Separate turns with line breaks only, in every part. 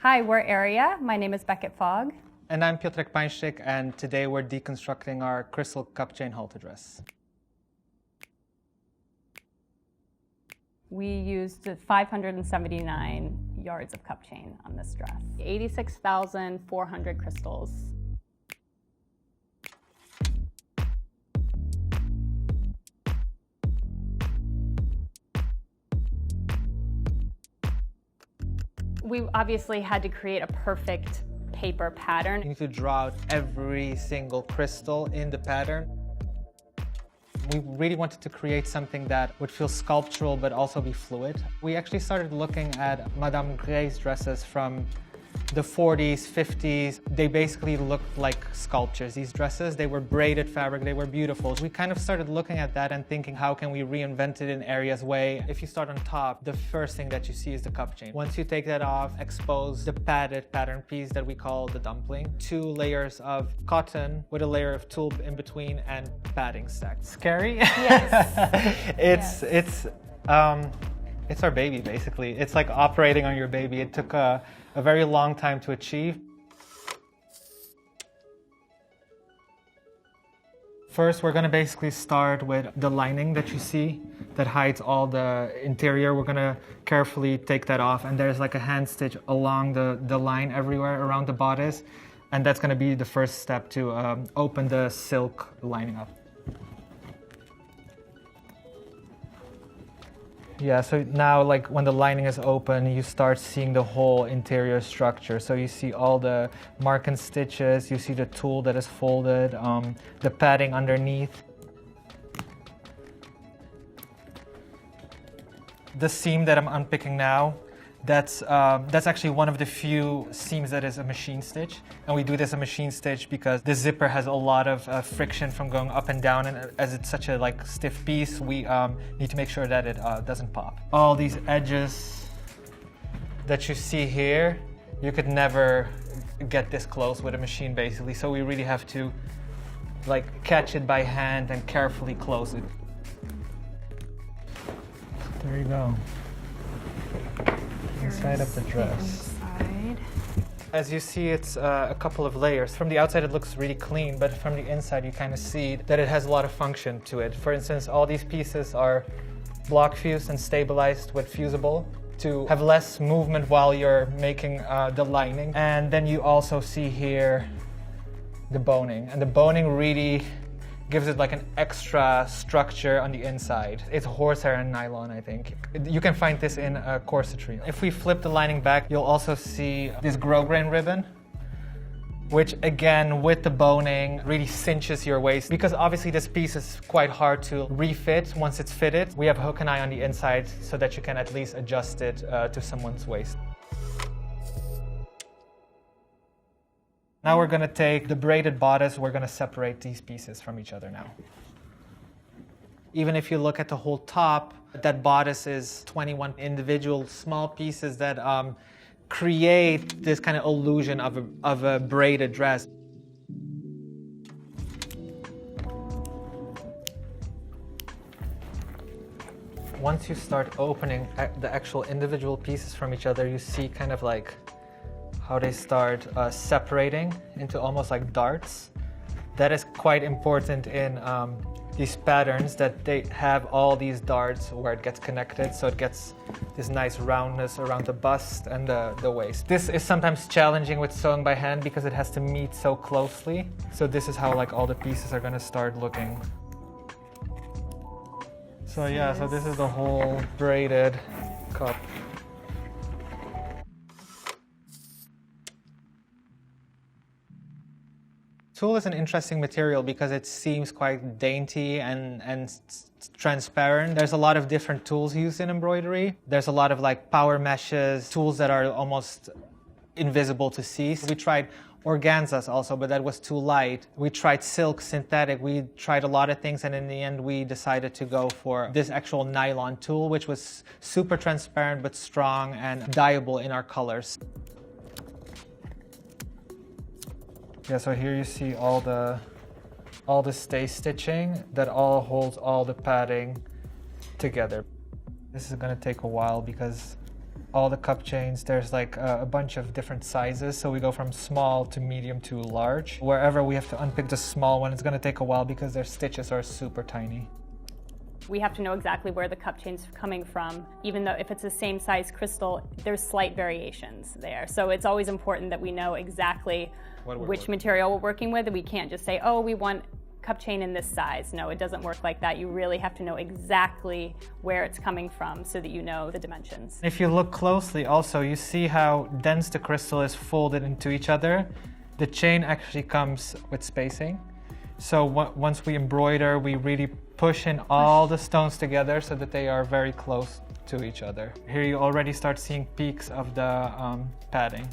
Hi, we're Area. My name is Beckett Fogg.
And I'm Piotrek Panszczyk, and today we're deconstructing our crystal cup chain halter dress.
We used 579 yards of cup chain on this dress. 86,400 crystals. We obviously had to create a perfect paper pattern.
You need to draw out every single crystal in the pattern. We really wanted to create something that would feel sculptural but also be fluid. We actually started looking at Madame Grés dresses from the 40s, 50s. They basically looked like sculptures, these dresses. They were braided fabric, they were beautiful. We kind of started looking at that and thinking, how can we reinvent it in Area's way? If you start on top, the first thing that you see is the cup chain. Once you take that off, expose the padded pattern piece that we call the dumpling. 2 layers of cotton with a layer of tulle in between and padding stacked. Scary?
Yes.
It's our baby, basically. It's like operating on your baby. It took a very long time to achieve. First, we're gonna basically start with the lining that you see that hides all the interior. We're gonna carefully take that off, and there's like a hand stitch along the line everywhere around the bodice, and that's gonna be the first step to open the silk lining up. Yeah, so now like when the lining is open, you start seeing the whole interior structure. So you see all the mark and stitches, you see the tulle that is folded, the padding underneath. The seam that I'm unpicking now, that's actually one of the few seams that is a machine stitch. And we do this a machine stitch because the zipper has a lot of friction from going up and down, and as it's such a like stiff piece, we need to make sure that it doesn't pop. All these edges that you see here, you could never get this close with a machine basically, so we really have to like catch it by hand and carefully close it. There you go. Inside of the dress. As you see, it's a couple of layers. From the outside it looks really clean, but from the inside you kind of see that it has a lot of function to it. For instance, all these pieces are block fused and stabilized with fusible to have less movement while you're making the lining. And then you also see here the boning, and the boning really gives it like an extra structure on the inside. It's horsehair and nylon, I think. You can find this in corsetry. If we flip the lining back, you'll also see this grosgrain ribbon, which again, with the boning, really cinches your waist, because obviously this piece is quite hard to refit once it's fitted. We have hook and eye on the inside so that you can at least adjust it to someone's waist. Now we're going to take the braided bodice, we're going to separate these pieces from each other now. Even if you look at the whole top, that bodice is 21 individual small pieces that create this kind of illusion of a braided dress. Once you start opening the actual individual pieces from each other, you see kind of like how they start separating into almost like darts. That is quite important in these patterns, that they have all these darts where it gets connected, so it gets this nice roundness around the bust and the waist. This is sometimes challenging with sewing by hand because it has to meet so closely. So this is how like all the pieces are gonna start looking. So yeah, so this is the whole braided cup. Tulle is an interesting material because it seems quite dainty and transparent. There's a lot of different tools used in embroidery. There's a lot of like power meshes, tools that are almost invisible to see. So we tried organzas also, but that was too light. We tried silk, synthetic, we tried a lot of things, and in the end we decided to go for this actual nylon tulle, which was super transparent but strong and dyeable in our colors. Yeah, so here you see all the stay stitching that all holds all the padding together. This is gonna take a while because all the cup chains, there's like a bunch of different sizes. So we go from small to medium to large. Wherever we have to unpick the small one, it's going to take a while because their stitches are super tiny.
We have to know exactly where the cup chain's coming from, even though if it's the same size crystal, there's slight variations there. So it's always important that we know exactly which material we're working with. We can't just say, oh, we want cup chain in this size. No, it doesn't work like that. You really have to know exactly where it's coming from so that you know the dimensions.
If you look closely also, you see how dense the crystal is folded into each other. The chain actually comes with spacing. So once we embroider, we really push in all the stones together so that they are very close to each other. Here you already start seeing peaks of the padding.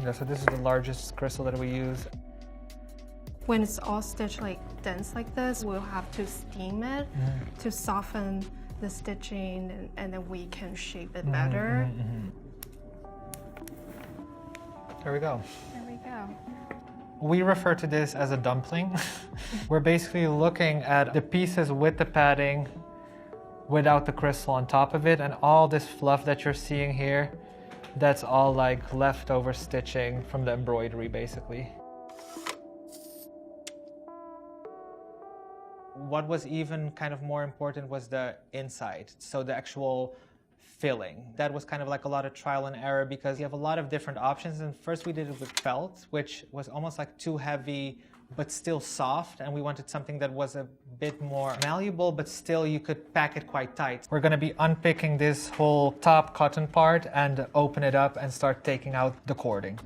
Yeah, so this is the largest crystal that we use.
When it's all stitched like dense like this, we'll have to steam it to soften the stitching, and then we can shape it better.
There we go.
There we go.
We refer to this as a dumpling. We're basically looking at the pieces with the padding without the crystal on top of it, and all this fluff that you're seeing here, that's all like leftover stitching from the embroidery basically. What was even kind of more important was the inside, so the actual filling. That was kind of like a lot of trial and error because you have a lot of different options. And first we did it with felt, which was almost like too heavy but still soft, and we wanted something that was a bit more malleable but still you could pack it quite tight. We're going to be unpicking this whole top cotton part and open it up and start taking out the cording.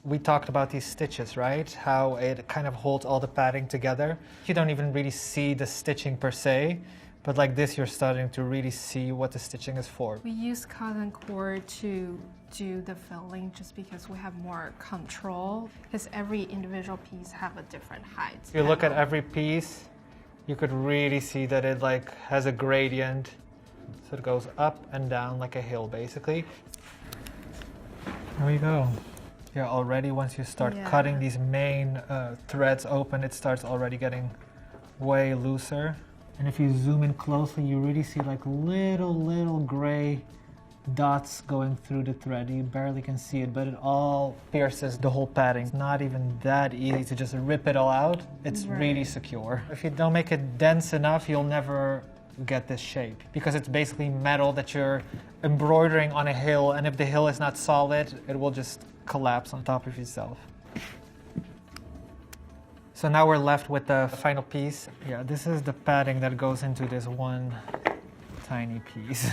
We talked about these stitches, right? How it kind of holds all the padding together. You don't even really see the stitching per se, but like this you're starting to really see what the stitching is for.
We use cotton cord to do the filling just because we have more control, because every individual piece have a different height.
If you look at every piece, you could really see that it like has a gradient. So it goes up and down like a hill basically. There we go. Yeah, already once you start cutting these main threads open, it starts already getting way looser. And if you zoom in closely, you really see like little gray dots going through the thread. You barely can see it, but it all pierces the whole padding. It's not even that easy to just rip it all out. It's really secure. If you don't make it dense enough, you'll never get this shape because it's basically metal that you're embroidering on a hill, and if the hill is not solid, it will just collapse on top of itself. So now we're left with the final piece. Yeah, this is the padding that goes into this one tiny piece.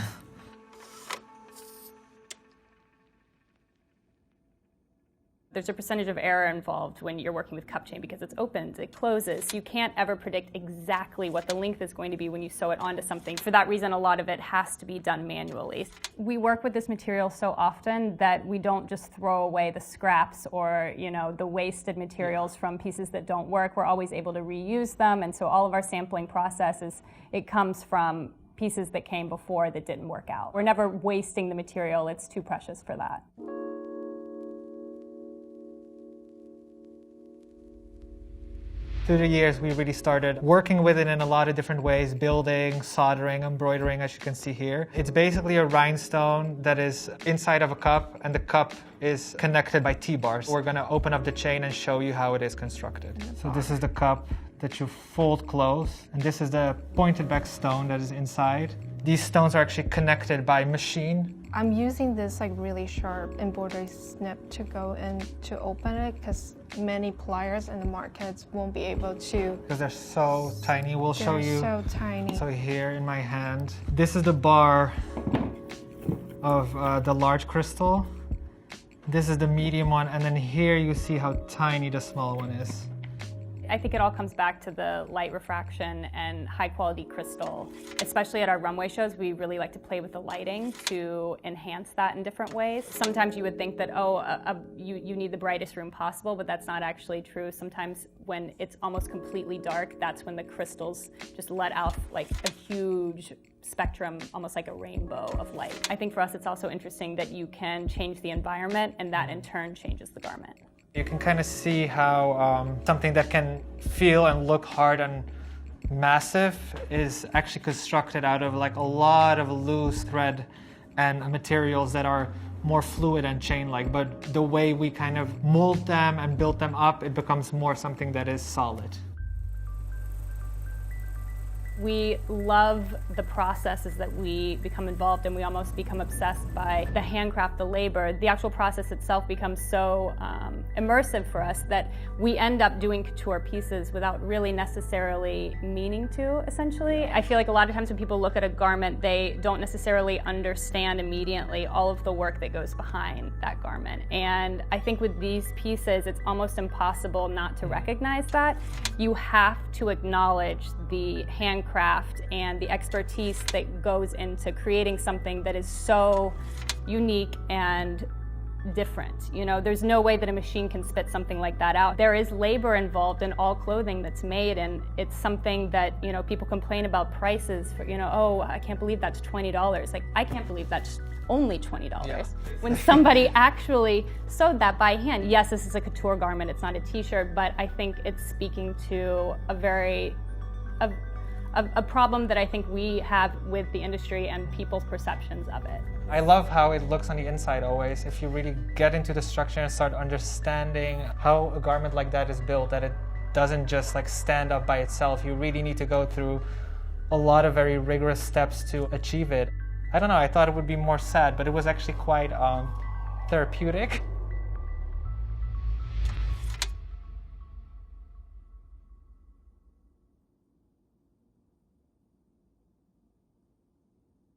There's a percentage of error involved when you're working with cup chain because it's opens, it closes. You can't ever predict exactly what the length is going to be when you sew it onto something. For that reason, a lot of it has to be done manually. We work with this material so often that we don't just throw away the scraps or, you know, the wasted materials from pieces that don't work. We're always able to reuse them, and so all of our sampling process it comes from pieces that came before that didn't work out. We're never wasting the material. It's too precious for that.
Through the years, we really started working with it in a lot of different ways, building, soldering, embroidering, as you can see here. It's basically a rhinestone that is inside of a cup, and the cup is connected by T-bars. We're going to open up the chain and show you how it is constructed. So this is the cup that you fold close, and this is the pointed back stone that is inside. These stones are actually connected by machine.
I'm using this like really sharp embroidery snip to go in to open it because many pliers in the markets won't be able to.
Because they're so tiny. We'll show you.
They're so tiny.
So here in my hand, this is the bar of the large crystal. This is the medium one, and then here you see how tiny the small one is.
I think it all comes back to the light refraction and high quality crystal. Especially at our runway shows, we really like to play with the lighting to enhance that in different ways. Sometimes you would think that, you need the brightest room possible, but that's not actually true. Sometimes when it's almost completely dark, that's when the crystals just let out like a huge spectrum, almost like a rainbow of light. I think for us it's also interesting that you can change the environment, and that in turn changes the garment. You
can kind of see how something that can feel and look hard on massive is actually constructed out of like a lot of loose thread and materials that are more fluid and chain-like, but the way we kind of mold them and build them up, it becomes more something that is solid.
We love the processes that we become involved in. We almost become obsessed by the handcraft, the labor. The actual process itself becomes so immersive for us that we end up doing couture pieces without really necessarily meaning to, essentially. I feel like a lot of times when people look at a garment, they don't necessarily understand immediately all of the work that goes behind that garment. And I think with these pieces, it's almost impossible not to recognize that. You have to acknowledge the handcraft and the expertise that goes into creating something that is so unique and different. You know, there's no way that a machine can spit something like that out. There is labor involved in all clothing that's made, and it's something that, you know, people complain about prices for, you know, oh, I can't believe that's $20. Like, I can't believe that's only $20. Yeah. When somebody actually sewed that by hand. Yes, this is a couture garment, it's not a t-shirt, but I think it's speaking to a problem that I think we have with the industry and people's perceptions of it.
I love how it looks on the inside always. If you really get into the structure and start understanding how a garment like that is built, that it doesn't just like stand up by itself. You really need to go through a lot of very rigorous steps to achieve it. I don't know, I thought it would be more sad, but it was actually quite therapeutic.